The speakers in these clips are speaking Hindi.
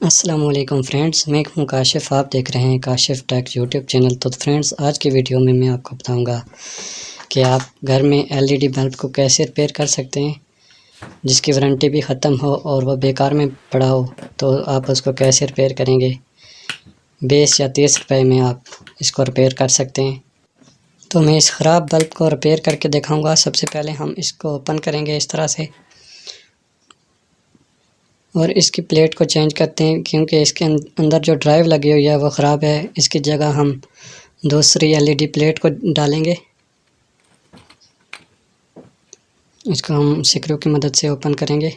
अस्सलामुअलैकुम फ्रेंड्स, मैं हूं काशिफ़। आप देख रहे हैं काशिफ़ टेक यूट्यूब चैनल। तो फ्रेंड्स, आज की वीडियो में मैं आपको बताऊंगा कि आप घर में एलईडी बल्ब को कैसे रिपेयर कर सकते हैं जिसकी वारंटी भी ख़त्म हो और वह बेकार में पड़ा हो, तो आप उसको कैसे रिपेयर करेंगे। 20 या 30 रुपए में आप इसको रिपेयर कर सकते हैं। तो मैं इस ख़राब बल्ब को रिपेयर करके दिखाऊँगा। सबसे पहले हम इसको ओपन करेंगे इस तरह से और इसकी प्लेट को चेंज करते हैं, क्योंकि इसके अंदर जो ड्राइव लगी हुई है वो ख़राब है। इसकी जगह हम दूसरी एलईडी प्लेट को डालेंगे। इसको हम स्क्रू की मदद से ओपन करेंगे।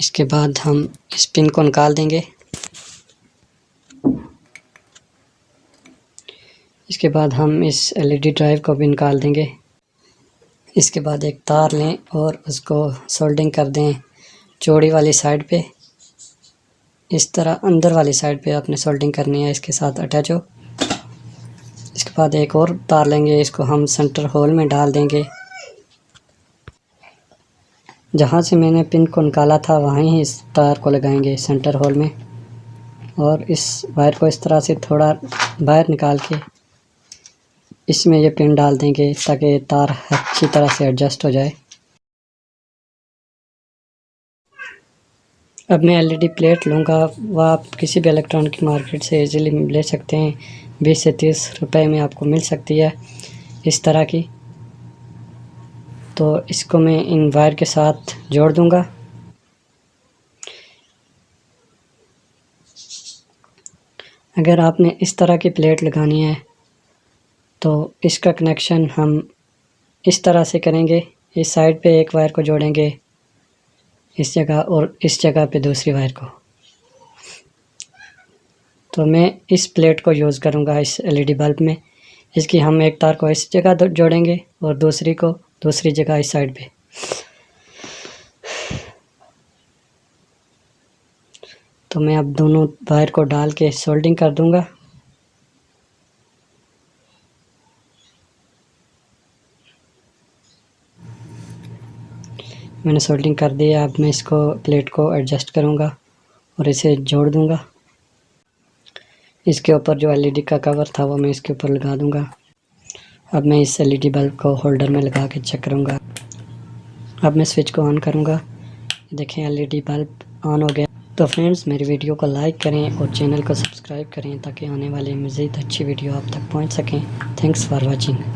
इसके बाद हम इस पिन को निकाल देंगे। इसके बाद हम इस एलईडी ड्राइव को भी निकाल देंगे। इसके बाद एक तार लें और उसको सोल्डिंग कर दें चौड़ी वाली साइड पे। इस तरह अंदर वाली साइड पे आपने सोल्डिंग करनी है, इसके साथ अटैच हो। इसके बाद एक और तार लेंगे, इसको हम सेंटर होल में डाल देंगे। जहाँ से मैंने पिन को निकाला था वहीं ही इस तार को लगाएंगे सेंटर होल में, और इस वायर को इस तरह से थोड़ा बाहर निकाल के इसमें ये पिन डाल देंगे ताकि तार अच्छी तरह से एडजस्ट हो जाए। अब मैं एलईडी प्लेट लूँगा, वह आप किसी भी इलेक्ट्रॉनिक मार्केट से इजीली ले सकते हैं। 20 से 30 रुपए में आपको मिल सकती है इस तरह की। तो इसको मैं इन वायर के साथ जोड़ दूँगा। अगर आपने इस तरह की प्लेट लगानी है तो इसका कनेक्शन हम इस तरह से करेंगे। इस साइड पे एक वायर को जोड़ेंगे इस जगह, और इस जगह पे दूसरी वायर को। तो मैं इस प्लेट को यूज़ करूँगा इस एलईडी बल्ब में। इसकी हम एक तार को इस जगह जोड़ेंगे और दूसरी को दूसरी जगह इस साइड पे। तो मैं अब दोनों वायर को डाल के सोल्डिंग कर दूँगा। मैंने सोल्डिंग कर दी है। अब मैं इसको प्लेट को एडजस्ट करूँगा और इसे जोड़ दूँगा। इसके ऊपर जो एलईडी का कवर था वो मैं इसके ऊपर लगा दूँगा। अब मैं इस एलईडी बल्ब को होल्डर में लगा के चेक करूँगा। अब मैं स्विच को ऑन करूँगा। देखें, एलईडी बल्ब ऑन हो गया। तो फ्रेंड्स, मेरी वीडियो को लाइक करें और चैनल को सब्सक्राइब करें ताकि आने वाली मज़ीद अच्छी वीडियो आप तक पहुँच सकें। Thanks for watching.